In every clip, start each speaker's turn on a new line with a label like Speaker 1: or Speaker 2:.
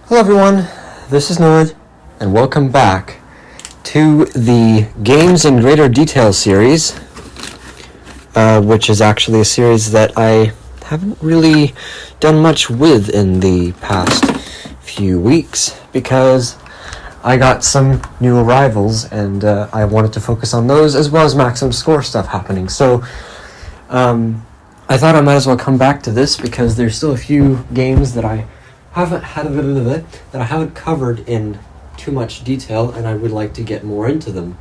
Speaker 1: Hello everyone, this is Nod, and welcome back to the Games in Greater Detail series, which is actually a series that I haven't really done much with in the past few weeks, because I got some new arrivals, and I wanted to focus on those, as well as maximum score stuff happening. So, I thought I might as well come back to this, because there's still a few games that I haven't covered in too much detail, and I would like to get more into them.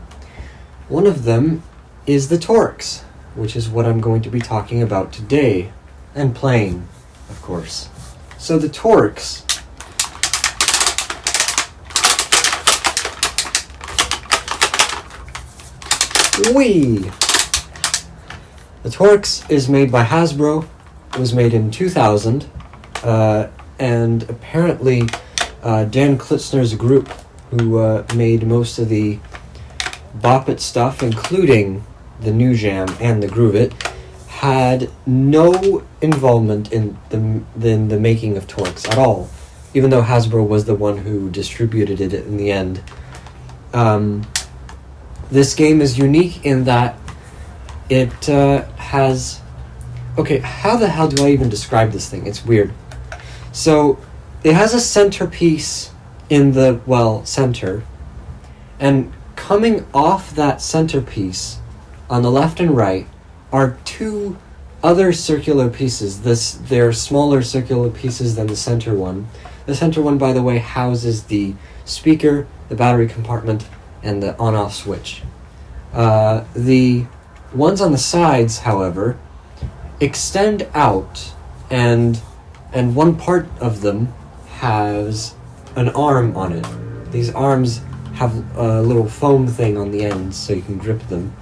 Speaker 1: One of them is the Torx, which is what I'm going to be talking about today, and playing, of course. So the Torx The Torx is made by Hasbro. It was made in 2000. And apparently Dan Klitzner's group, who made most of the Bop It stuff, including the New Jam and the Groove It, had no involvement in the making of Torx at all, even though Hasbro was the one who distributed it in the end. This game is unique in that it has... Okay, how the hell do I even describe this thing? It's weird. So, it has a centerpiece in the, center, and coming off that centerpiece, on the left and right, are two other circular pieces. They're smaller circular pieces than the center one. The center one, by the way, houses the speaker, the battery compartment, and the on-off switch. The ones on the sides, however, extend out, and one part of them has an arm on it. These arms have a little foam thing on the ends so you can grip them.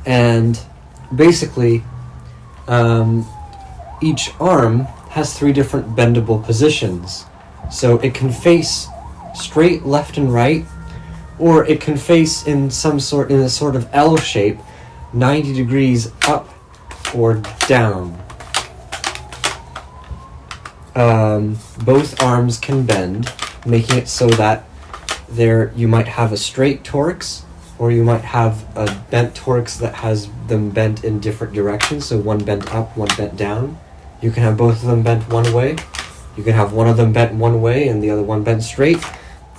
Speaker 1: And basically, each arm has three different bendable positions. So it can face straight left and right, or it can face in a sort of L shape, 90 degrees up or down. Both arms can bend, making it so that you might have a straight Torx, or you might have a bent Torx that has them bent in different directions, so one bent up, one bent down. You can have both of them bent one way. You can have one of them bent one way and the other one bent straight.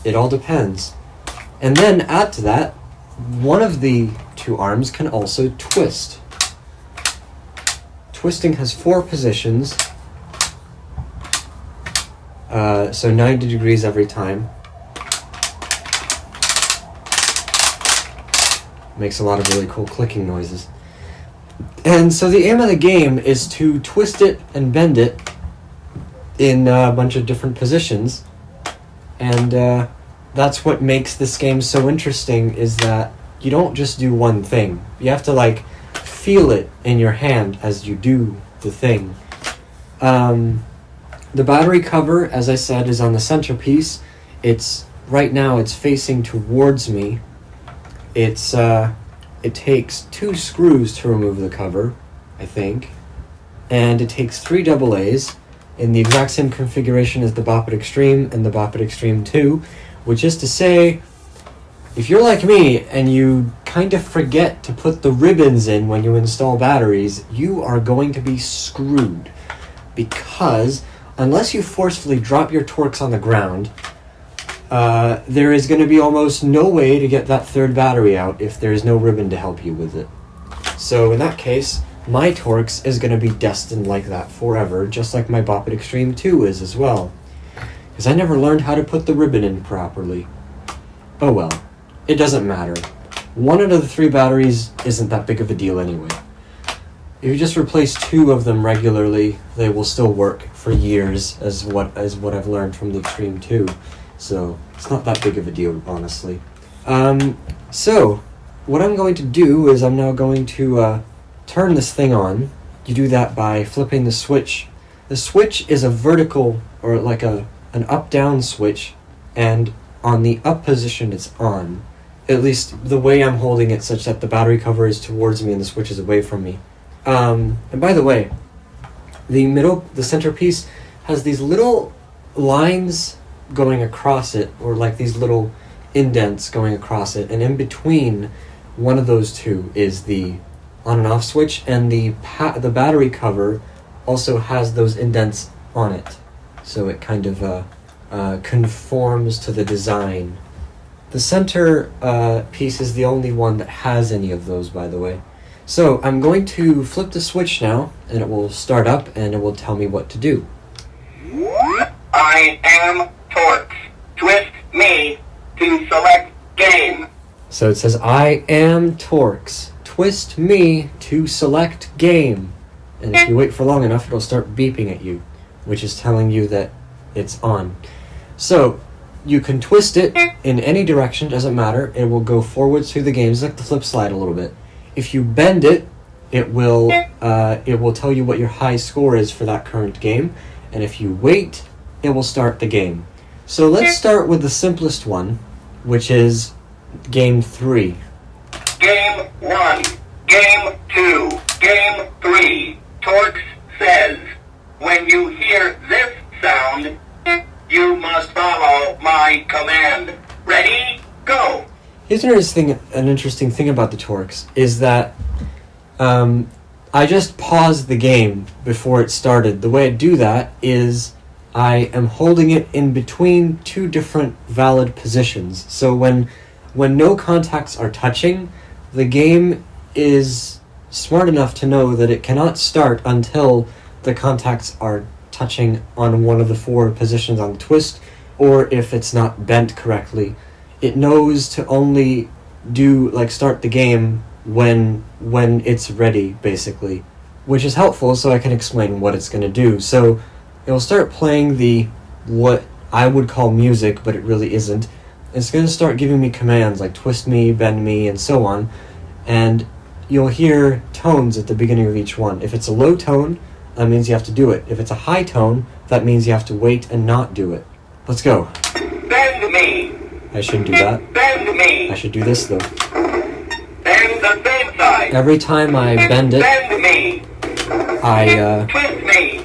Speaker 1: It all depends. And then add to that, one of the two arms can also twist. Twisting has 4 positions. So 90 degrees every time. Makes a lot of really cool clicking noises. And so the aim of the game is to twist it and bend it in a bunch of different positions. And that's what makes this game so interesting, is that you don't just do one thing. You have to, feel it in your hand as you do the thing. The battery cover, as I said, is on the centerpiece. Right now it's facing towards me. It takes 2 screws to remove the cover, I think. And it takes 3 AA's in the exact same configuration as the Bop It Extreme and the Bop It Extreme 2, which is to say, if you're like me and you kind of forget to put the ribbons in when you install batteries, you are going to be screwed. Because unless you forcefully drop your Torx on the ground, there is going to be almost no way to get that third battery out if there is no ribbon to help you with it. So in that case, my Torx is going to be destined like that forever, just like my Bop It Extreme 2 is as well. Because I never learned how to put the ribbon in properly. Oh well, it doesn't matter. 1 out of the 3 batteries isn't that big of a deal anyway. If you just replace 2 of them regularly, they will still work for years, as what I've learned from the Extreme 2. So it's not that big of a deal, honestly. So what I'm going to do is I'm now going to turn this thing on. You do that by flipping the switch. The switch is a vertical, or like an up-down switch, and on the up position it's on. At least the way I'm holding it, such that the battery cover is towards me and the switch is away from me. And by the way, the centerpiece has these little lines going across it, or like these little indents going across it, and in between one of those two is the on and off switch, and the battery cover also has those indents on it, so it kind of conforms to the design. The center piece is the only one that has any of those, by the way. So I'm going to flip the switch now, and it will start up, and it will tell me what to do.
Speaker 2: I am Torx. Twist me to select game.
Speaker 1: So it says, I am Torx. Twist me to select game. And if you wait for long enough, it'll start beeping at you, which is telling you that it's on. So you can twist it in any direction, doesn't matter. It will go forwards through the game. It's like the flip slide a little bit. If you bend it, it will tell you what your high score is for that current game. And if you wait, it will start the game. So let's start with the simplest one, which is game 3.
Speaker 2: Game 1, game 2, game 3. Torx says, when you hear this sound, you must follow my command. Ready? Go!
Speaker 1: Here's an interesting thing about the Torx is that I just paused the game before it started. The way I do that is I am holding it in between two different valid positions. So when no contacts are touching, the game is smart enough to know that it cannot start until the contacts are touching on one of the 4 positions on the twist, or if it's not bent correctly. It knows to only start the game when it's ready, basically, which is helpful, so I can explain what it's going to do. So it'll start playing what I would call music, but it really isn't. It's going to start giving me commands like twist me, bend me, and so on, and you'll hear tones at the beginning of each one. If it's a low tone, that means you have to do it. If it's a high tone, that means you have to wait and not do it. Let's go.
Speaker 2: Bend me.
Speaker 1: I shouldn't do that.
Speaker 2: Bend me.
Speaker 1: I should do this, though.
Speaker 2: Bend the same side.
Speaker 1: Every time I bend it,
Speaker 2: Bend me.
Speaker 1: I
Speaker 2: Twist me.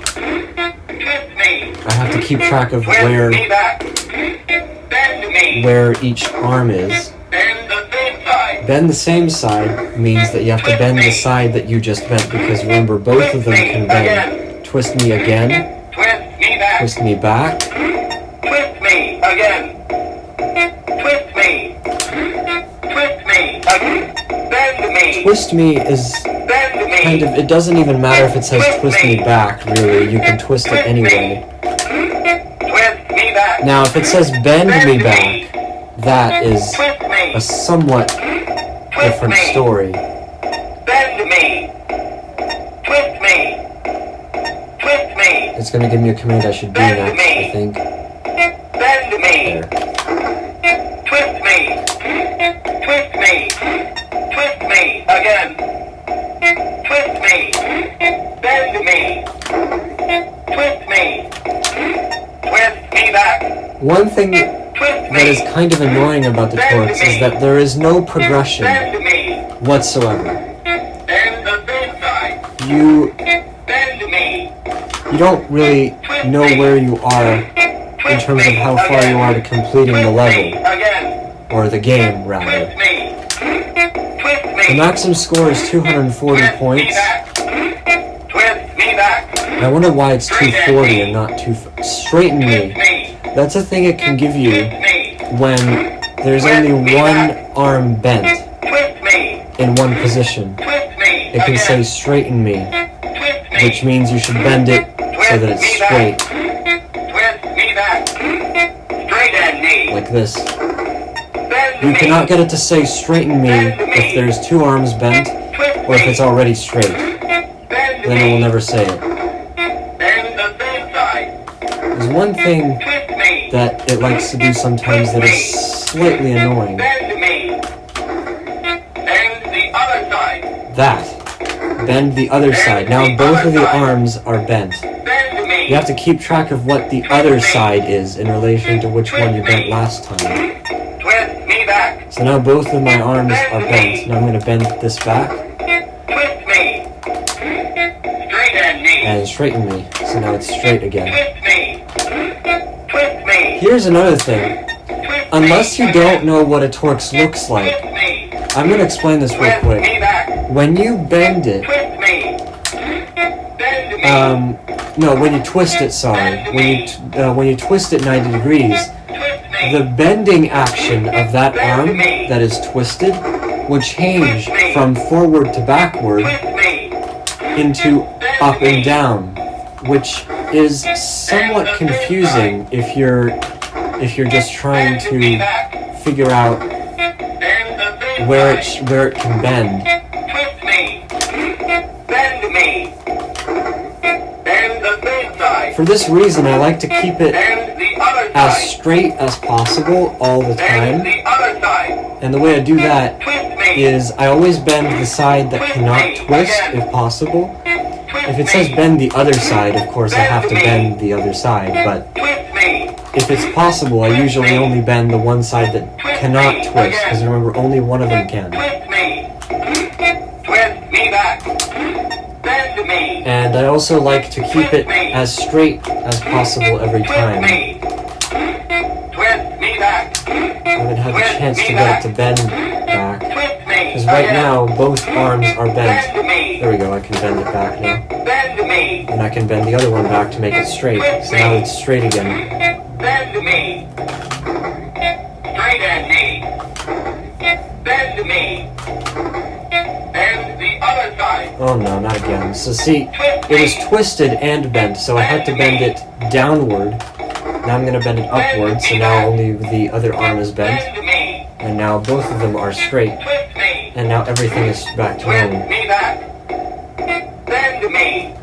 Speaker 2: Twist me.
Speaker 1: I have to keep track of
Speaker 2: Twist me back. Bend me.
Speaker 1: where each arm is.
Speaker 2: Bend the same side.
Speaker 1: Bend the same side means that you have to bend the side that you just bent, because remember, both of them can bend. Twist me again.
Speaker 2: Twist me back.
Speaker 1: Twist me back.
Speaker 2: Twist me again. Twist me. Twist me again. Bend me.
Speaker 1: Twist me is
Speaker 2: Bend me.
Speaker 1: kind of, it doesn't even matter if it says twist me back, really. You can twist it anyway.
Speaker 2: Twist me back.
Speaker 1: Now, if it says bend me back, that is
Speaker 2: Twist me.
Speaker 1: a somewhat different story.
Speaker 2: Bend me. Twist me. Twist me.
Speaker 1: It's going to give me a command I should do next, I think.
Speaker 2: Bend me.
Speaker 1: There.
Speaker 2: Twist me. Twist me. Twist me again. Twist me. Bend me. Twist me. Twist me back.
Speaker 1: One thing
Speaker 2: Twist me.
Speaker 1: that is kind of annoying about the Torx is that there is no progression
Speaker 2: Bend me.
Speaker 1: whatsoever.
Speaker 2: Bend the same side.
Speaker 1: You
Speaker 2: Bend me.
Speaker 1: don't really know where you are in terms of how far you are to completing the level,
Speaker 2: Again.
Speaker 1: or the game, rather.
Speaker 2: Twist me. Twist me.
Speaker 1: The maximum score is 240 points.
Speaker 2: Twist me back.
Speaker 1: I wonder why it's 240 and not 2... Straighten me. That's a thing it can give you when there's only one arm bent
Speaker 2: Twist me.
Speaker 1: in one position.
Speaker 2: Twist me.
Speaker 1: It can say straighten me,
Speaker 2: Twist me.
Speaker 1: which means you should bend it so that it's straight,
Speaker 2: Twist me back. Straighten me.
Speaker 1: like this.
Speaker 2: Bend
Speaker 1: You
Speaker 2: me.
Speaker 1: cannot get it to say straighten me if there's 2 arms bent,
Speaker 2: Twist
Speaker 1: or if
Speaker 2: me.
Speaker 1: it's already straight.
Speaker 2: Bend
Speaker 1: Then it will
Speaker 2: me.
Speaker 1: never say it.
Speaker 2: Bend the same side.
Speaker 1: There's one thing
Speaker 2: Twist me.
Speaker 1: that it likes to do sometimes that is slightly annoying.
Speaker 2: Bend me. Bend the other side.
Speaker 1: That. Bend the other side. Now both of the arms are bent.
Speaker 2: Bend me.
Speaker 1: You have to keep track of what the other side is in relation to which one you bent last time.
Speaker 2: Twist me back.
Speaker 1: So now both of my arms are bent. Now I'm going to bend this back
Speaker 2: Twist me. Straighten me.
Speaker 1: and straighten me. So now it's straight again.
Speaker 2: Twist me. Twist me.
Speaker 1: here's another thing. Unless you don't know what a Torx looks like, I'm going to explain this real quick. When you bend it, when you twist it, sorry, when you twist it 90 degrees, the bending action of that arm that is twisted will change from forward to backward into up and down, which is somewhat confusing if you're just trying to figure out where it can bend. For this reason, I like to keep it as straight as possible all the time. And the way I do that is I always bend the side that cannot twist if possible. If it says bend the other side, of course I have to bend the other side, but if it's possible, I usually only bend the one side that cannot twist, because remember, only one of them can. And I also like to keep it as straight as possible every time. I haven't had the chance to get it to bend back, because right now both arms are bent. There we go, I can bend it back now. And I can bend the other one back to make it straight, so now it's straight again.
Speaker 2: Bend me. Straight at me. Bend me. Bend the other side.
Speaker 1: Oh no, not again. So see, it was twisted and bent, so I had to bend it downward. Now I'm going to bend it upward, so now only the other arm is bent. And now both of them are straight. And now everything is back to normal.
Speaker 2: Bend me.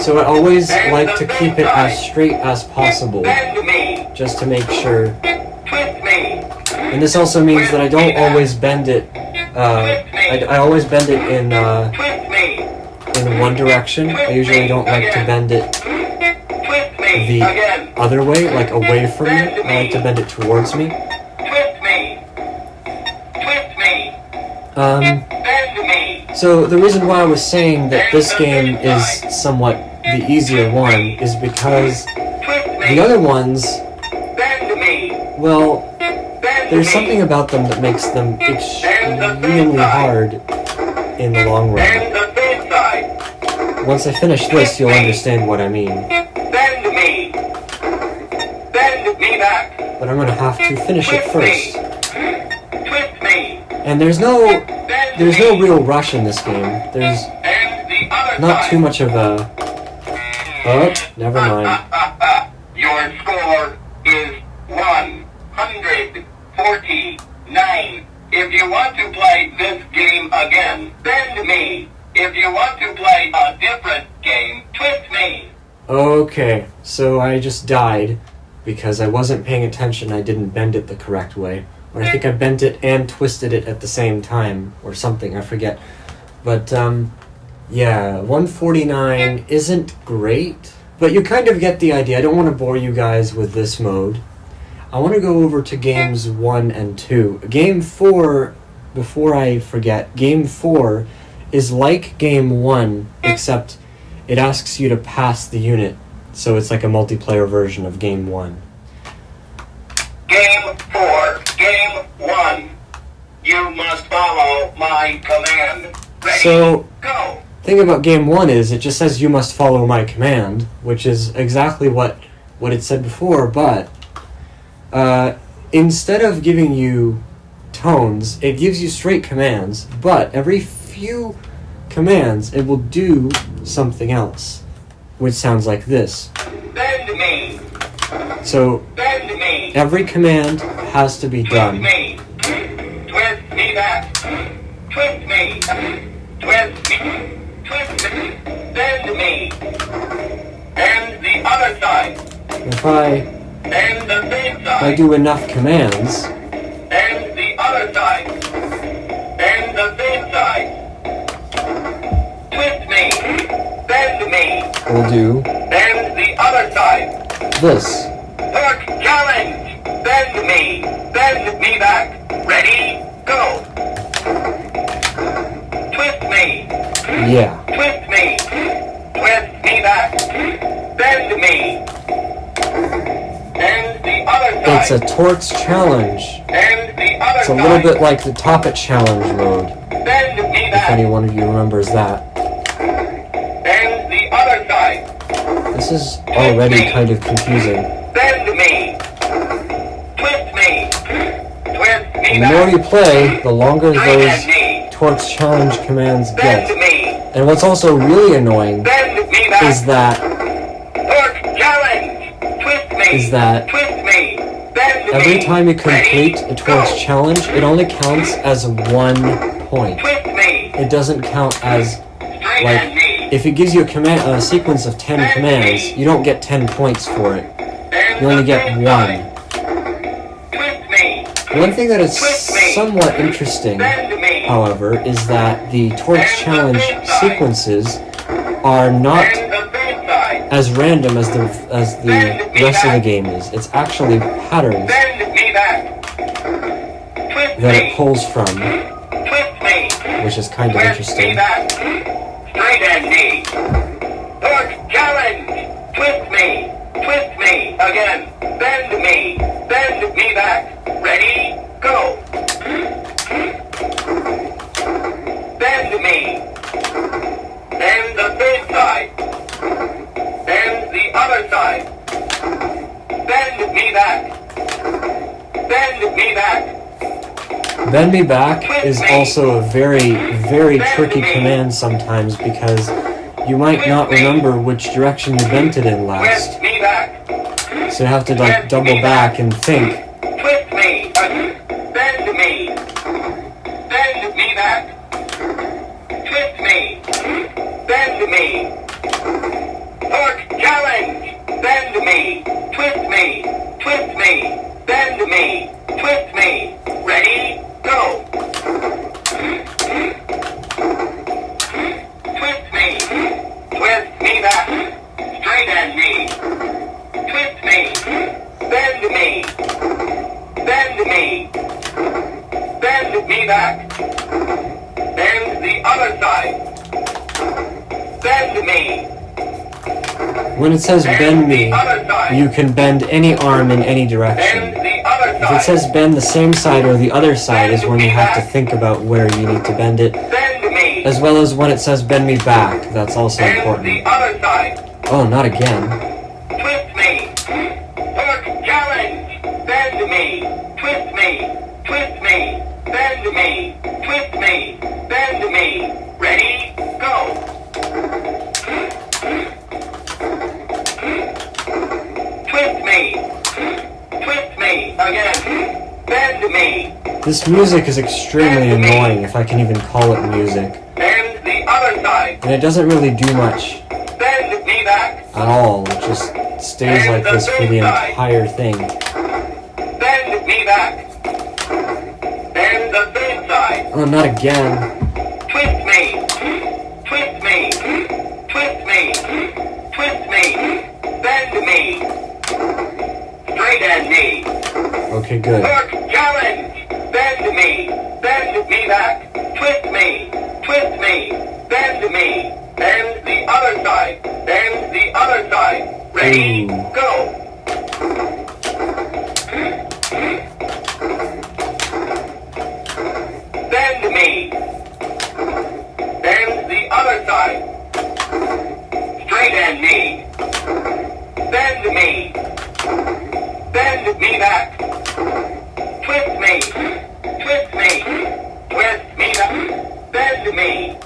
Speaker 1: So I always like to keep it as straight as possible, just to make sure. And this also means that I don't always bend it. I always bend it in one direction. I usually don't like to bend it the other way, like away from me. I like to bend it towards me. So the reason why I was saying that this game is somewhat the easier one is because the other ones, well, there's something about them that makes them extremely hard in the long run. Once I finish this, you'll understand what I mean. But I'm going to have to finish it first. And there's no real rush in this game. There's not too much of a... Oh, never mind.
Speaker 2: Your score is 149. If you want to play this game again, bend me. If you want to play a different game, twist me.
Speaker 1: Okay, so I just died because I wasn't paying attention. I didn't bend it the correct way. Or I think I bent it and twisted it at the same time, or something, I forget. But, yeah, 149 isn't great, but you kind of get the idea. I don't want to bore you guys with this mode. I want to go over to games 1 and 2. Game 4, before I forget, Game 4 is like Game 1, except it asks you to pass the unit, so it's like a multiplayer version of Game 1.
Speaker 2: Game 4, Game 1. You must follow my command. Ready?
Speaker 1: So,
Speaker 2: go.
Speaker 1: Thing about Game 1 is it just says you must follow my command, which is exactly what it said before, but instead of giving you tones, it gives you straight commands, but every few commands it will do something else, which sounds like this.
Speaker 2: Bend me.
Speaker 1: So
Speaker 2: Bend me.
Speaker 1: every command has to be done.
Speaker 2: Twist me. Twist me back. Twist me. Twist me. Twist me. Bend me. And the other side.
Speaker 1: If I
Speaker 2: And the same side.
Speaker 1: do enough commands,
Speaker 2: And the other side. And the same side. Twist me. Bend me.
Speaker 1: we'll do
Speaker 2: And the other side.
Speaker 1: this.
Speaker 2: Torx challenge. Bend me. Bend me back. Ready? Go. Twist me.
Speaker 1: Yeah.
Speaker 2: Twist me. Twist me back. Bend me. And the other
Speaker 1: it's a Torx challenge.
Speaker 2: And the other
Speaker 1: It's a
Speaker 2: side.
Speaker 1: little bit like the Top It challenge mode,
Speaker 2: Bend me
Speaker 1: if
Speaker 2: back.
Speaker 1: any one of you remembers that.
Speaker 2: And the other side.
Speaker 1: This is already kind of confusing.
Speaker 2: Bend me. Twist me. Twist me
Speaker 1: And the more
Speaker 2: back.
Speaker 1: you play, the longer
Speaker 2: Straight
Speaker 1: those
Speaker 2: at me.
Speaker 1: Torx challenge commands
Speaker 2: Bend
Speaker 1: get.
Speaker 2: me.
Speaker 1: And what's also really annoying
Speaker 2: Bend me back.
Speaker 1: is that
Speaker 2: Torx challenge. Twist me.
Speaker 1: Is that
Speaker 2: Twist me. Bend
Speaker 1: every
Speaker 2: me.
Speaker 1: time you complete
Speaker 2: Ready?
Speaker 1: a Torx
Speaker 2: Go.
Speaker 1: challenge, it only counts as 1 point.
Speaker 2: Twist me.
Speaker 1: It doesn't count as,
Speaker 2: Straight
Speaker 1: like,
Speaker 2: at me.
Speaker 1: if it gives you a sequence of 10 commands, you don't get 10 points for it.
Speaker 2: And
Speaker 1: You only
Speaker 2: the
Speaker 1: get
Speaker 2: same
Speaker 1: 1.
Speaker 2: side. Twist me.
Speaker 1: One thing that is somewhat interesting,
Speaker 2: Bend me.
Speaker 1: however, is that the Torx challenge sequences are not
Speaker 2: And the third side.
Speaker 1: as random as the rest of the game is. It's actually patterns
Speaker 2: Bend me back. Twist
Speaker 1: that
Speaker 2: me.
Speaker 1: it pulls from,
Speaker 2: Twist me.
Speaker 1: which is kind of
Speaker 2: Twist me
Speaker 1: interesting.
Speaker 2: back. Straight at me. Torx challenge. Twist me. Twist me. Again. Bend me. Bend me back. Ready? Go. Bend me. And the third side. And the other side. Bend me back. Bend me back.
Speaker 1: Bend me back is also a very, very tricky command sometimes because you might not remember which direction you bent it in last.
Speaker 2: Twist me back.
Speaker 1: So you have to like double back and think.
Speaker 2: Twist me. Bend me. Bend me back. Twist me. Bend me. Torx challenge. Bend me. Twist me. Twist me. Bend me. Twist me. Ready? Go. Twist me. Twist me back. Straight at me. Twist me. Bend me. Bend me. Bend me back. Bend the other side. Bend me.
Speaker 1: When it says bend me, you can bend any arm in any
Speaker 2: Bend
Speaker 1: direction.
Speaker 2: the other
Speaker 1: If it
Speaker 2: side.
Speaker 1: says bend the same side or the other side is when you have to think about where you need to bend it.
Speaker 2: Bend me.
Speaker 1: As well as when it says bend me back, that's also
Speaker 2: Bend the
Speaker 1: important.
Speaker 2: other side.
Speaker 1: Oh, not again.
Speaker 2: Twist me. Torx challenge. Bend me. Twist me. Twist me. Bend me. Twist me. Bend me. Ready? Go. Twist me. Twist me. Again. Bend me.
Speaker 1: This music is extremely annoying, if I can even call it music.
Speaker 2: Bend the other side.
Speaker 1: And it doesn't really do much
Speaker 2: Bend me back.
Speaker 1: at all. It just stays like this for the entire thing.
Speaker 2: Bend me back. Bend the third side.
Speaker 1: Oh, not again.
Speaker 2: Twist me. Twist me. Twist me. Twist me. Bend me. Straight at me.
Speaker 1: Okay, good.
Speaker 2: Torx challenge. Bend me. Bend me back. Twist me. Twist me. Bend me. Bend the other side. Bend the other side. Ready?
Speaker 1: Ooh.
Speaker 2: Go. Bend me. Bend the other side. Straight at me. Bend me. Bend me back. Twist me. Twist me. Twist me back. Bend me.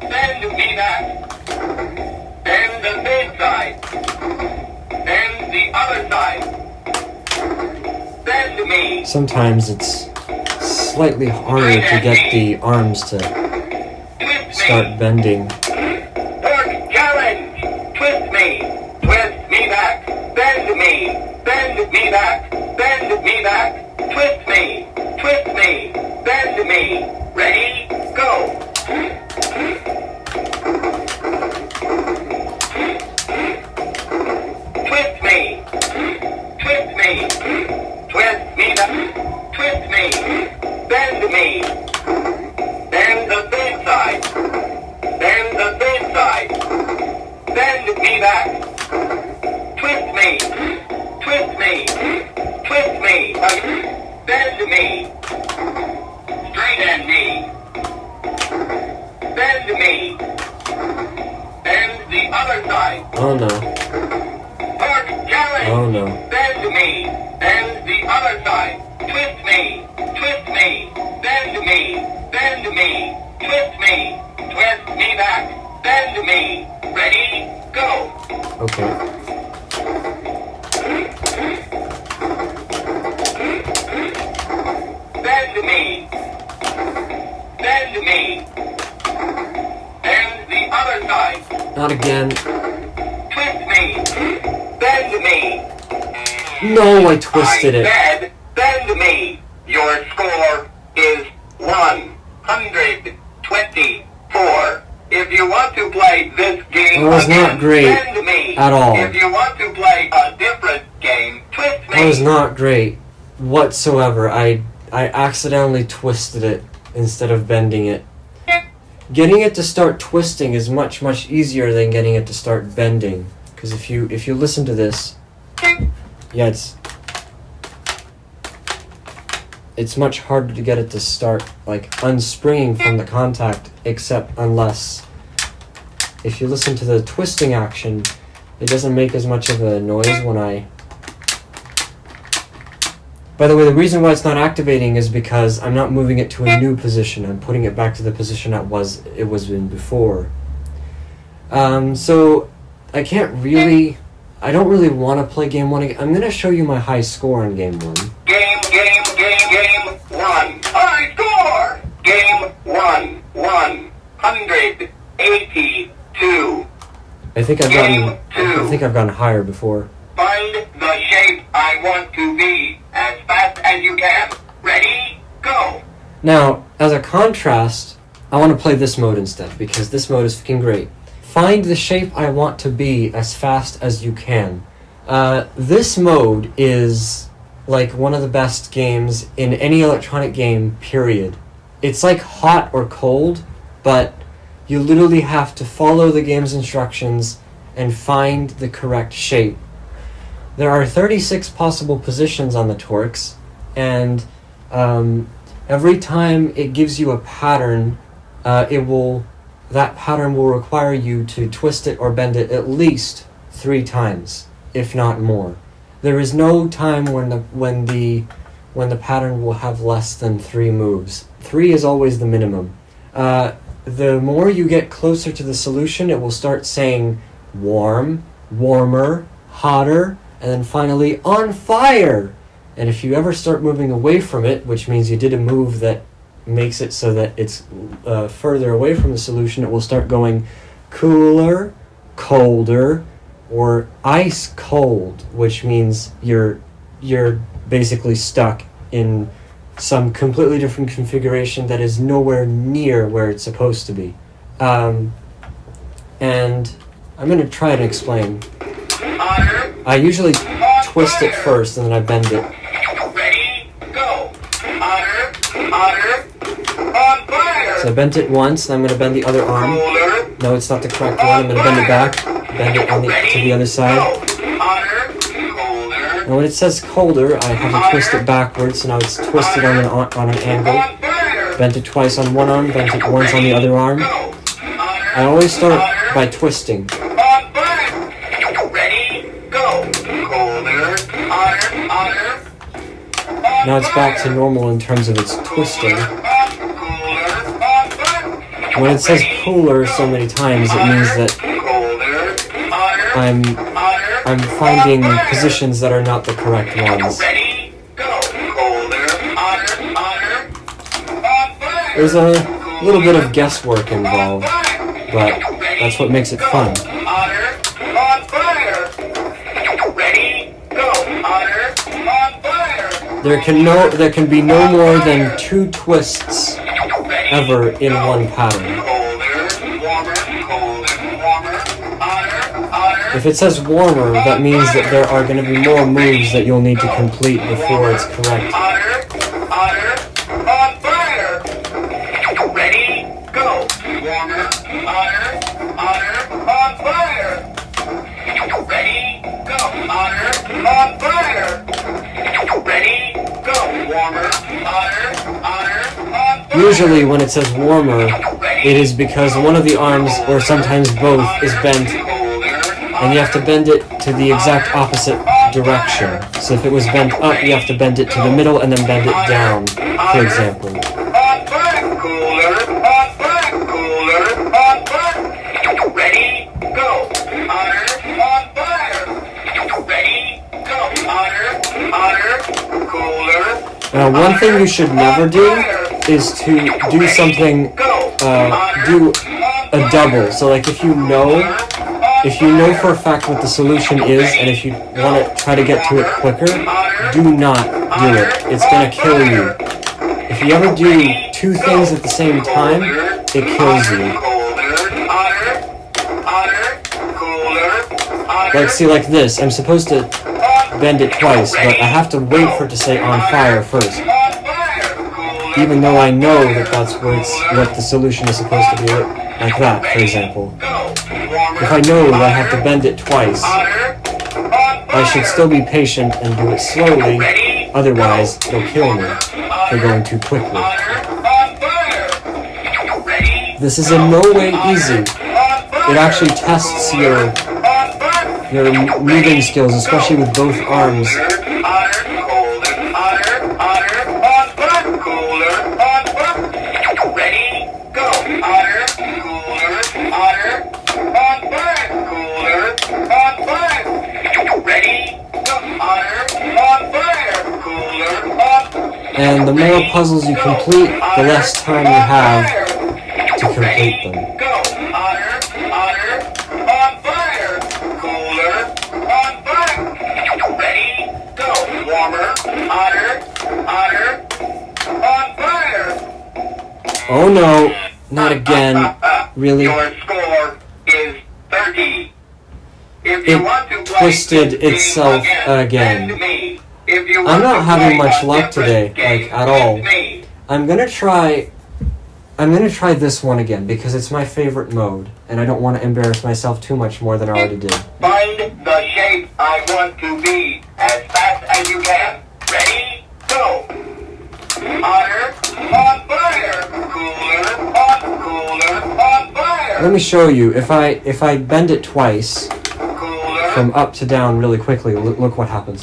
Speaker 2: Bend me back. Bend the third side. Bend the other side. Bend me.
Speaker 1: Sometimes it's slightly harder to get the arms to
Speaker 2: Twist me.
Speaker 1: start bending.
Speaker 2: Torx challenge. Twist me. Twist me back. Bend me. Bend me back. Bend me back. Twist me. Twist me. Bend me. Ready? Go. Twist me. Twist me. Twist me back. Twist me. Bend me. Bend the third side. Bend the third side. Bend me back. Twist me. Bend me. Straighten me. Bend me. Bend the other side.
Speaker 1: Oh no.
Speaker 2: Torx challenge.
Speaker 1: Oh no.
Speaker 2: Bend me. Bend the other side. Twist me. Twist me. Bend me. Bend me. Twist me. Twist me back. Bend me. Ready? Go.
Speaker 1: Okay.
Speaker 2: Bend me. Bend me. Bend the other side.
Speaker 1: Not again.
Speaker 2: Twist me. Bend me.
Speaker 1: No, I twisted it.
Speaker 2: I said, bend me. Your score is 124. If you want to play this game
Speaker 1: That was
Speaker 2: again,
Speaker 1: not great
Speaker 2: bend me.
Speaker 1: at all.
Speaker 2: If you want to play a different game, twist me.
Speaker 1: That was not great whatsoever. I accidentally twisted it instead of bending it. Getting it to start twisting is much easier than getting it to start bending. Because if you listen to this, yeah, it's much harder to get it to start like unspringing from the contact, except unless if you listen to the twisting action, it doesn't make as much of a noise when I... By the way, the reason why it's not activating is because I'm not moving it to a new position. I'm putting it back to the position it was in before. So I don't really want to play game one again. I'm going to show you my high score on game one.
Speaker 2: Game one. High score. Game one. 182.
Speaker 1: I think I've gotten higher before.
Speaker 2: Find the shape I want to be as fast as you can. Ready? Go.
Speaker 1: Now, as a contrast, I want to play this mode instead, because this mode is fucking great. Find the shape I want to be as fast as you can. This mode is like one of the best games in any electronic game, period. It's like hot or cold, but you literally have to follow the game's instructions and find the correct shape. There are 36 possible positions on the Torx, and every time it gives you a pattern, that pattern will require you to twist it or bend it at least 3 times, if not more. There is no time when the pattern will have less than 3 moves. 3 is always the minimum. The more you get closer to the solution, it will start saying warm, warmer, hotter, and then finally on fire. And if you ever start moving away from it, which means you did a move that makes it so that it's further away from the solution, it will start going cooler, colder, or ice cold, which means you're basically stuck in some completely different configuration that is nowhere near where it's supposed to be. And I'm going to try and explain. I usually twist it first and then I bend it.
Speaker 2: Ready? Go. Hotter. On fire.
Speaker 1: So I bent it once, and I'm going to bend the other arm.
Speaker 2: Cooler.
Speaker 1: No, it's not the correct one. I'm going to bend it back, bend it to the other side.
Speaker 2: Hotter. Colder.
Speaker 1: And when it says colder, I have to twist it backwards, so now it's twisted on an angle.
Speaker 2: On fire.
Speaker 1: Bent it twice on one arm, bent it once on the other arm.
Speaker 2: Go.
Speaker 1: I always start by twisting.
Speaker 2: On fire. Ready? Go. Colder. Hotter.
Speaker 1: Now it's back to normal in terms of its twisting. When it says cooler so many times, it means that I'm finding positions that are not the correct ones. There's a little bit of guesswork involved, but that's what makes it fun. There can be no more than 2 twists ever in one pattern. If it says warmer, that means that there are going to be more moves that you'll need to complete before it's correct. Usually when it says warmer, it is because one of the arms, or sometimes both, is bent, and you have to bend it to the exact opposite direction. So if it was bent up, you have to bend it to the middle and then bend it down, for example.
Speaker 2: Ready, go. Honor, on fire. Ready, go. Honor, cooler.
Speaker 1: Now, one thing you should never do is to do something, do a double. So, like, if you know for a fact what the solution is, and if you want to try to get to it quicker, do not do it. It's gonna kill you. If you ever do two things at the same time, it kills you. Like, see, like this. I'm supposed to bend it twice, but I have to wait for it to say on fire first. Even though I know that that's what the solution is supposed to be, like that, for example. If I know that I have to bend it twice, I should still be patient and do it slowly, otherwise it'll kill me for going too quickly. This is in no way easy. It actually tests your moving skills, especially with both arms. And the more puzzles you complete, the less time you have to complete them. Oh no, not again. Really?
Speaker 2: Your score is 30. If you want to play
Speaker 1: twisted
Speaker 2: this game
Speaker 1: itself again.
Speaker 2: send me. If you
Speaker 1: I'm
Speaker 2: want
Speaker 1: not
Speaker 2: to
Speaker 1: having
Speaker 2: play
Speaker 1: much
Speaker 2: a
Speaker 1: luck today,
Speaker 2: different game,
Speaker 1: like, at all.
Speaker 2: send me.
Speaker 1: I'm gonna try this one again, because it's my favorite mode, and I don't want to embarrass myself too much more than I already did.
Speaker 2: Find the shape I want to be as fast as you can. Ready? Go. Honor, on fire. Cooler, on fire.
Speaker 1: Let me show you. If I bend it twice,
Speaker 2: Cooler.
Speaker 1: from up to down really quickly, look what happens.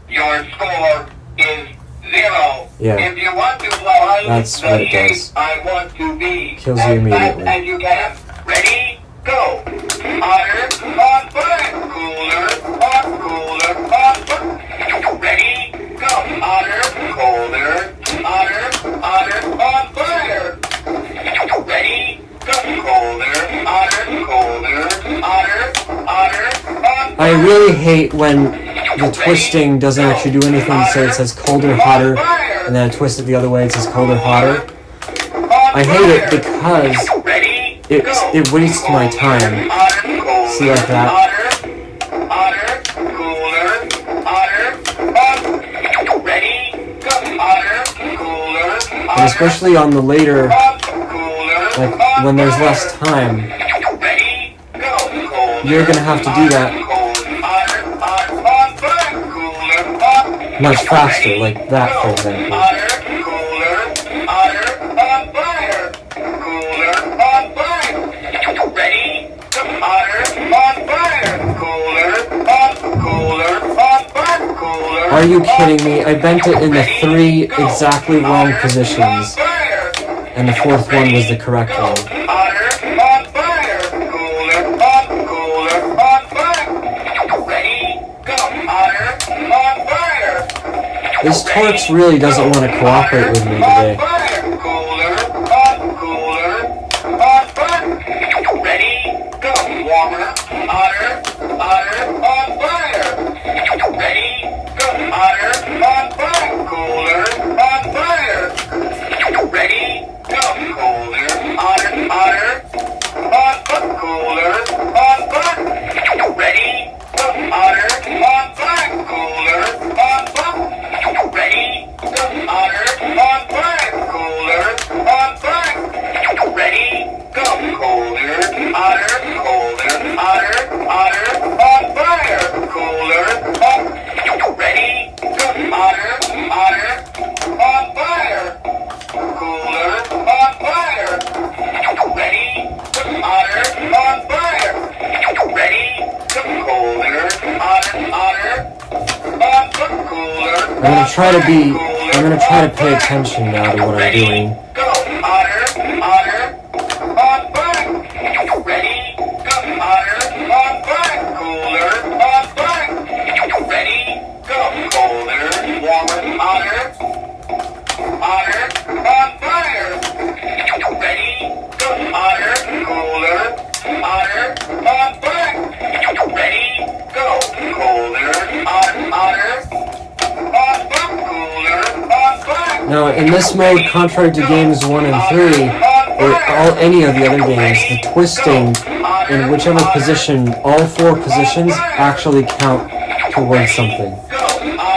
Speaker 2: Your score is 0.
Speaker 1: Yeah.
Speaker 2: If you want to play
Speaker 1: That's
Speaker 2: the
Speaker 1: what it
Speaker 2: shape
Speaker 1: does.
Speaker 2: I want to be
Speaker 1: Kills you
Speaker 2: as
Speaker 1: immediately.
Speaker 2: fast as you can. Ready? Go. Honor, on fire. Cooler, on fire. Ready? Go. Honor, colder. Honor, on fire. Ready? Go. Colder. Honor, on
Speaker 1: I really hate when the twisting doesn't actually do anything, so it says colder, hotter, and then I twist it the other way, it says colder, hotter. I hate it because it wastes my time. See, like that? And especially on the later, like when there's less time, you're gonna have to do that much faster, like that, for example. Are you kidding me? I bent it in the 3 exactly wrong positions, and the 4th one was the correct one. This Torx really doesn't want to cooperate with me today. I'm gonna try to pay attention now to what I'm doing.
Speaker 2: Go, hotter, hotter, on back. Ready, go, hotter, on back. Cooler, on back. Ready, go, colder, warmer, hotter, hotter, on fire. Ready, go, hotter, cooler, hotter, on back. Ready, go, colder, hotter, on back, cooler, on back.
Speaker 1: Now, in this mode, contrary to games 1 and 3, or any of the other games, the twisting in whichever position, all 4 positions, actually count towards something.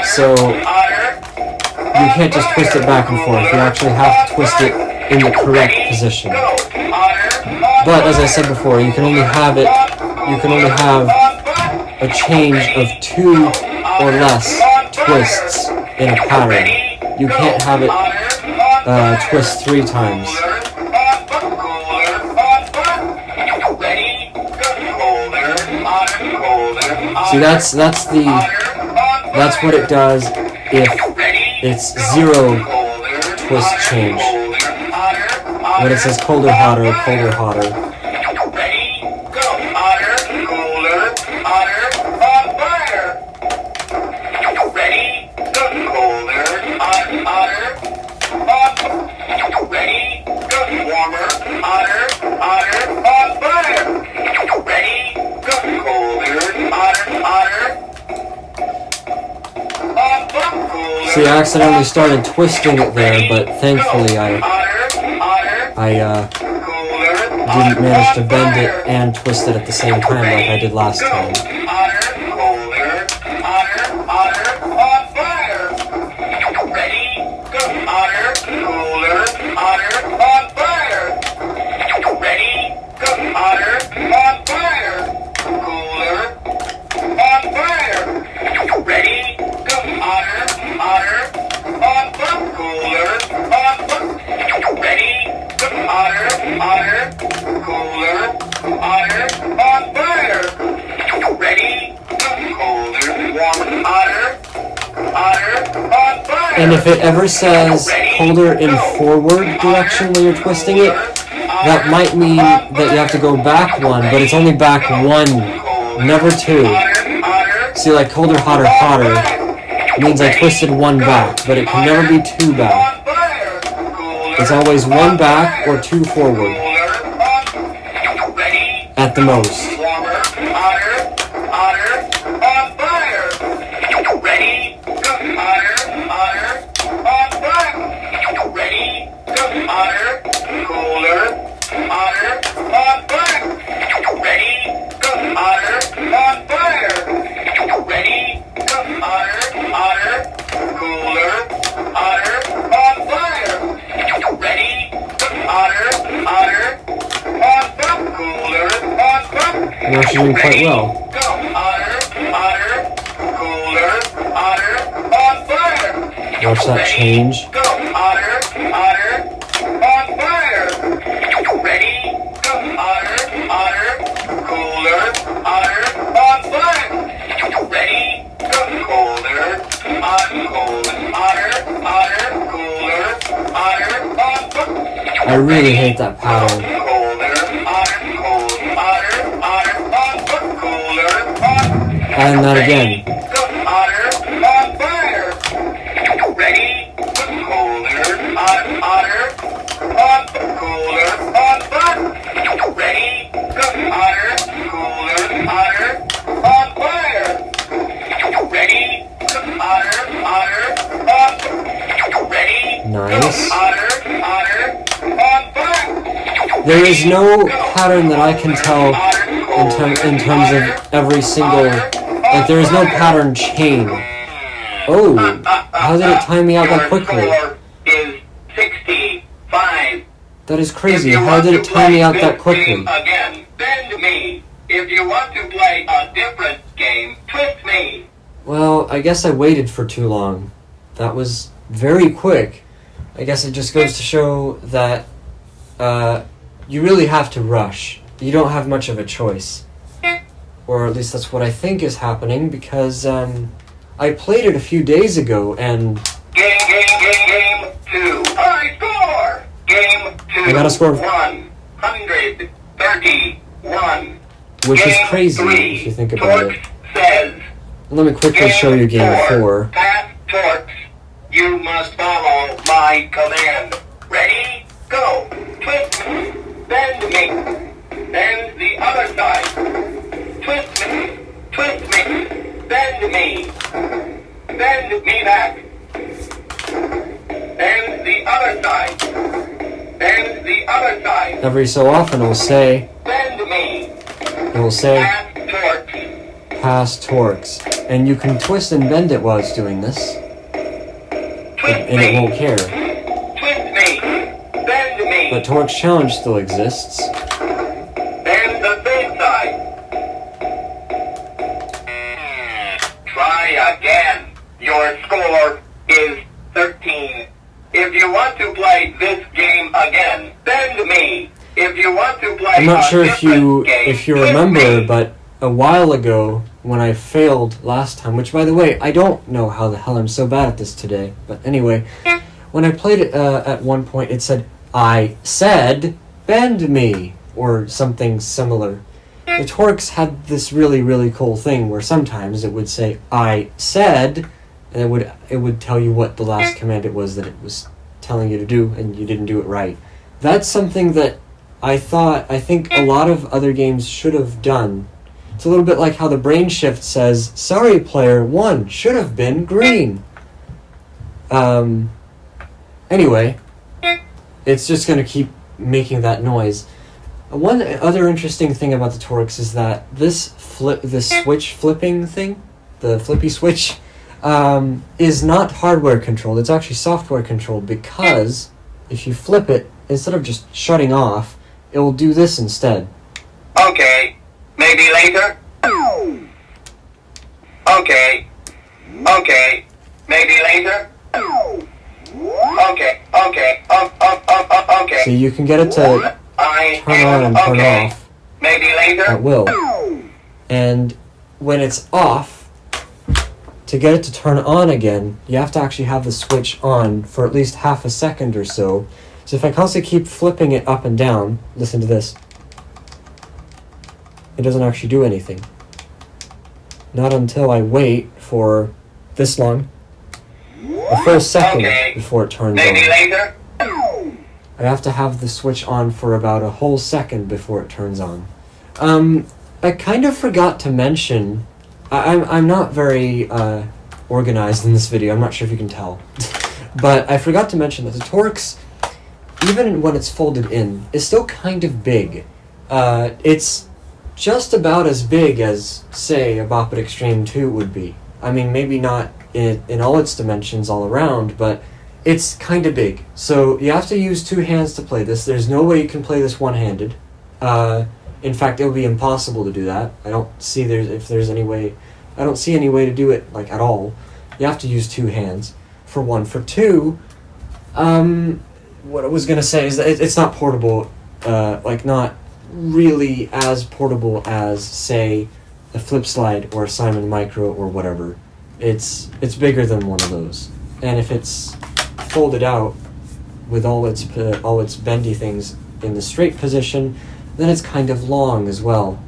Speaker 1: So, you can't just twist it back and forth, you actually have to twist it in the correct position. But, as I said before, you can only have a change of 2 or less twists in a pattern. You can't have it twist 3 times. See, that's what it does if it's 0 twist change. When it says colder, hotter, colder, hotter. See, I accidentally started twisting it there, but thankfully I didn't manage to bend it and twist it at the same time like I did last time. And if it ever says colder in forward direction when you're twisting it, that might mean that you have to go back 1, but it's only back 1, never 2. See, like colder, hotter, hotter means I twisted 1 back, but it can never be 2 back. It's always 1 back or 2 forward. At the most. You're actually doing quite well. Watch that change. I really hate that pattern. And that again. Nice. There is no pattern that I can tell in terms of every single, like there is no pattern chain. Oh, how did it time me out that quickly? That is crazy. How did it time me out that quickly?
Speaker 2: Again, bend me. If you want to play a different game, twist me.
Speaker 1: Well, I guess I waited for too long. That was very quick. I guess it just goes to show that you really have to rush. You don't have much of a choice. Or at least that's what I think is happening, because I played it a few days ago, and
Speaker 2: Game 2. High score! Game 2.
Speaker 1: I got a score of
Speaker 2: 131.
Speaker 1: which is
Speaker 2: Game
Speaker 1: crazy
Speaker 2: 3.
Speaker 1: if you think about
Speaker 2: Torx
Speaker 1: it.
Speaker 2: says.
Speaker 1: Let me quickly show you game 4.
Speaker 2: Pass Torx. You must follow my command. Ready? Go. Twist me. Bend me. Bend the other side. Twist me. Twist me. Bend me. Bend me back. Bend the other side. Bend the other side.
Speaker 1: Every so often it will say,
Speaker 2: Bend me. Pass Torx.
Speaker 1: pass Torx. And you can twist and bend it while it's doing this,
Speaker 2: Twist
Speaker 1: and it
Speaker 2: me.
Speaker 1: won't care.
Speaker 2: Twist me. Bend me.
Speaker 1: But Torx Challenge still exists.
Speaker 2: Bend the third side. Try again. Your score is 13. If you want to play this game again, bend me. If you want to play
Speaker 1: I'm not
Speaker 2: a
Speaker 1: sure if you
Speaker 2: different game,
Speaker 1: remember,
Speaker 2: me.
Speaker 1: but a while ago when I failed last time, which by the way, I don't know how the hell I'm so bad at this today, but anyway, when I played it at one point, it said, I said, bend me, or something similar. The Torx had this really, really cool thing where sometimes it would say, I said, and it would tell you what the last command it was that it was telling you to do, and you didn't do it right. That's something that I think a lot of other games should have done. It's a little bit like how the brain shift says, sorry player, 1 should have been green. Anyway, it's just going to keep making that noise. One other interesting thing about the Torx is that this switch flipping thing, the flippy switch, is not hardware controlled. It's actually software controlled, because if you flip it, instead of just shutting off, it will do this instead.
Speaker 2: Okay. Maybe later? Okay. Okay. Maybe later? Okay. Okay. Okay.
Speaker 1: So you can get it to turn on and turn off
Speaker 2: Maybe later?
Speaker 1: at will. And when it's off, to get it to turn on again, you have to actually have the switch on for at least half a second or so. So if I constantly keep flipping it up and down, listen to this. It doesn't actually do anything. Not until I wait for this long, a full second before it turns
Speaker 2: Maybe
Speaker 1: on.
Speaker 2: later?
Speaker 1: I have to have the switch on for about a whole second before it turns on. I kind of forgot to mention, I'm not very organized in this video, I'm not sure if you can tell. But I forgot to mention that the Torx, even when it's folded in, is still kind of big. It's just about as big as, say, a Bop It Extreme 2 would be. I mean, maybe not in all its dimensions all around, but it's kind of big. So you have to use 2 hands to play this. There's no way you can play this one-handed. In fact, it would be impossible to do that. I don't see any way to do it, like, at all. You have to use 2 hands, for one. For 2, what I was going to say is that it's not portable, not really as portable as, say, a Flip Slide or a Simon Micro or whatever. It's bigger than one of those. And if it's folded out with all its bendy things in the straight position, then it's kind of long as well.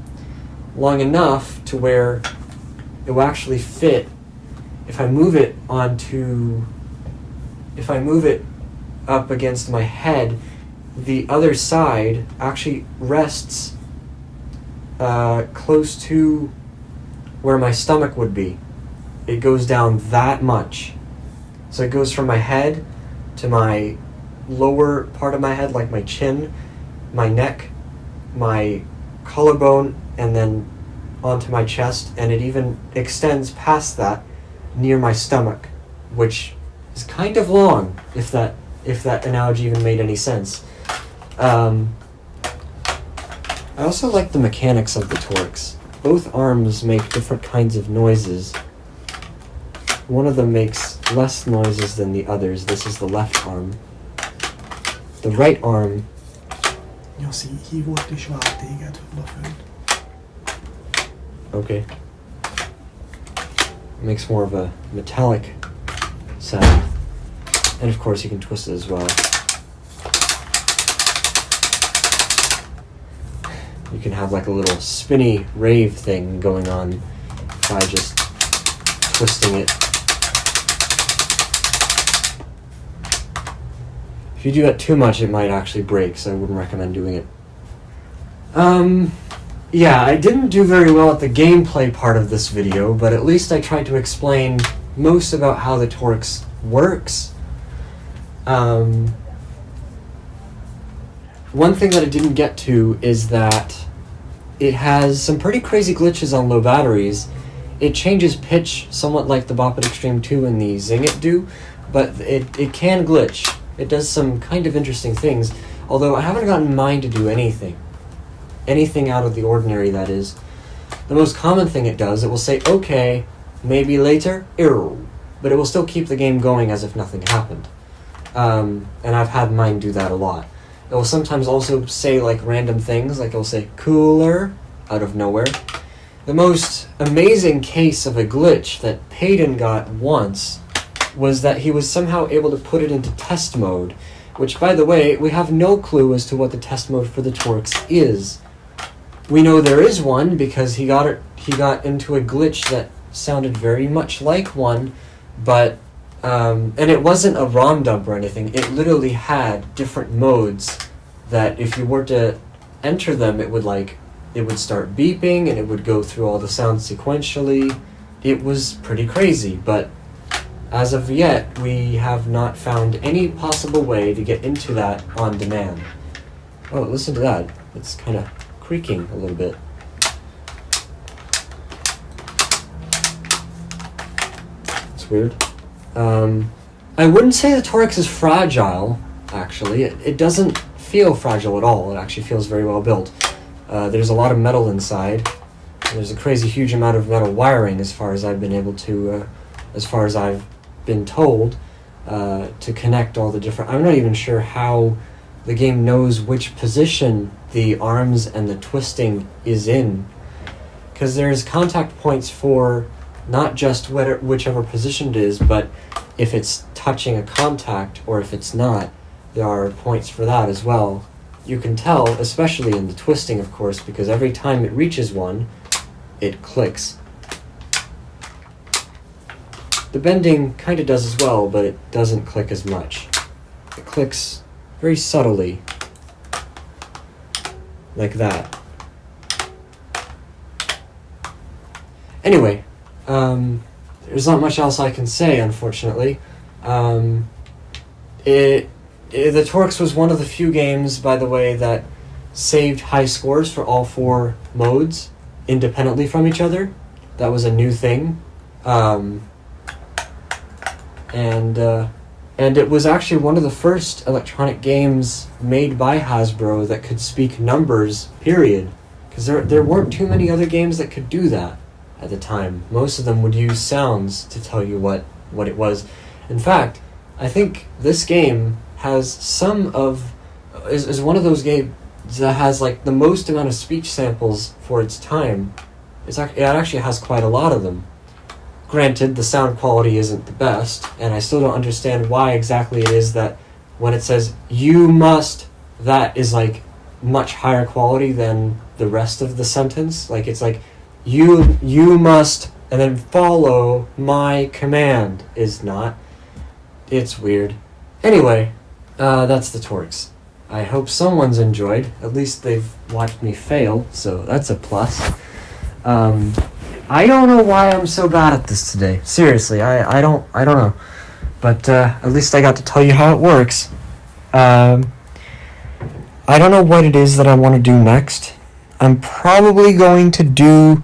Speaker 1: Long enough to where it will actually fit. If I move it up against my head, the other side actually rests close to where my stomach would be. It goes down that much. So it goes from my head to my lower part of my head, like my chin, my neck, my collarbone, and then onto my chest, and it even extends past that near my stomach, which is kind of long, if that analogy even made any sense. I also like the mechanics of the Torx. Both arms make different kinds of noises. One of them makes less noises than the others. This is the left arm. The right arm...
Speaker 3: Nyoszi, hívott és várt téged odafönt.
Speaker 1: Okay. makes more of a metallic sound. And of course you can twist it as well. You can have like a little spinny rave thing going on by just twisting it. If you do that too much, it might actually break, so I wouldn't recommend doing it. Yeah, I didn't do very well at the gameplay part of this video, but at least I tried to explain most about how the Torx works. One thing that I didn't get to is that it has some pretty crazy glitches on low batteries. It changes pitch somewhat like the Bop It Extreme 2 and the Zing It do, but it can glitch. It does some kind of interesting things, although I haven't gotten mine to do anything out of the ordinary, that is. The most common thing it does, it will say, okay, maybe later, but it will still keep the game going as if nothing happened. And I've had mine do that a lot. It will sometimes also say like random things, like it will say cooler out of nowhere. The most amazing case of a glitch that Payton got once was that he was somehow able to put it into test mode, which, by the way, we have no clue as to what the test mode for the Torx is. We know there is one because he got into a glitch that sounded very much like one, but and it wasn't a ROM dump or anything. It literally had different modes that if you were to enter them, it would start beeping and it would go through all the sounds sequentially. It was pretty crazy, but as of yet, we have not found any possible way to get into that on demand. Oh, listen to that. It's kind of creaking a little bit. It's weird. I wouldn't say the Torx is fragile, actually. It doesn't feel fragile at all. It actually feels very well built. There's a lot of metal inside. There's a crazy huge amount of metal wiring as far as I've been able to, as far as I've been told, to connect all the different... I'm not even sure how the game knows which position the arms and the twisting is in, because there's contact points for not just whichever position it is, but if it's touching a contact or if it's not, there are points for that as well. You can tell, especially in the twisting, of course, because every time it reaches one, it clicks. The bending kind of does as well, but it doesn't click as much. It clicks very subtly, like that. Anyway, there's not much else I can say, unfortunately. The Torx was one of the few games, by the way, that saved high scores for all 4 modes independently from each other. That was a new thing. And it was actually one of the first electronic games made by Hasbro that could speak numbers, period. Because there weren't too many other games that could do that at the time. Most of them would use sounds to tell you what it was. In fact, I think this game has is one of those games that has like the most amount of speech samples for its time. It actually has quite a lot of them. Granted, the sound quality isn't the best, and I still don't understand why exactly it is that when it says, you must, that is like much higher quality than the rest of the sentence. Like it's like, you must, and then follow my command is not. It's weird. Anyway, that's the Torx. I hope someone's enjoyed. At least they've watched me fail, so that's a plus. I don't know why I'm so bad at this today. Seriously, I don't know. But at least I got to tell you how it works. I don't know what it is that I want to do next. I'm probably going to do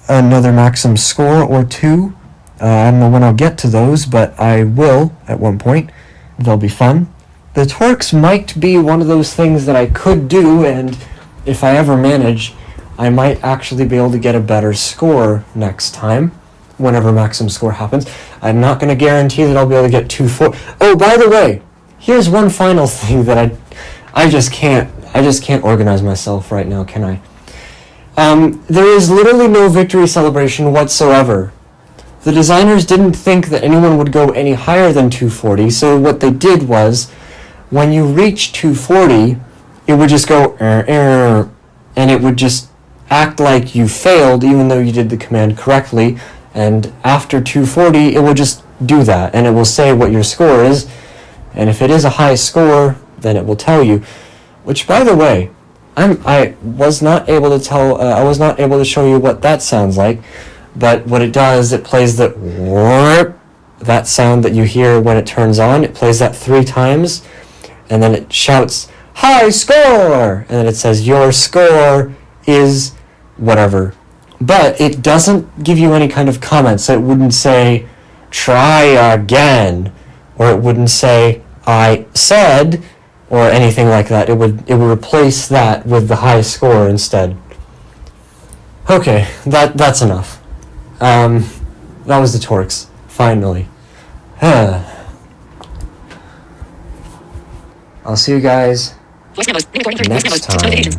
Speaker 1: another maximum score or 2. I don't know when I'll get to those, but I will at one point. They'll be fun. The Torx might be one of those things that I could do, and if I ever manage, I might actually be able to get a better score next time, whenever maximum score happens. I'm not going to guarantee that I'll be able to get 2-4. Oh, by the way, here's one final thing that I just can't organize myself right now, can I? There is literally no victory celebration whatsoever the designers didn't think that anyone would go any higher than 240, so what they did was, when you reach 240, it would just go, and it would just act like you failed even though you did the command correctly, and after 240, it will just do that, and it will say what your score is, and if it is a high score, then it will tell you. Which, by the way, I was not able to show you what that sounds like, but what it does, it plays the whoop, that sound that you hear when it turns on. It plays that 3 times, and then it shouts, high score! And then it says, your score is whatever. But it doesn't give you any kind of comments. It wouldn't say, try again, or it wouldn't say, I said, or anything like that. It would replace that with the high score instead. Okay, that's enough. That was the Torx, finally. I'll see you guys next time.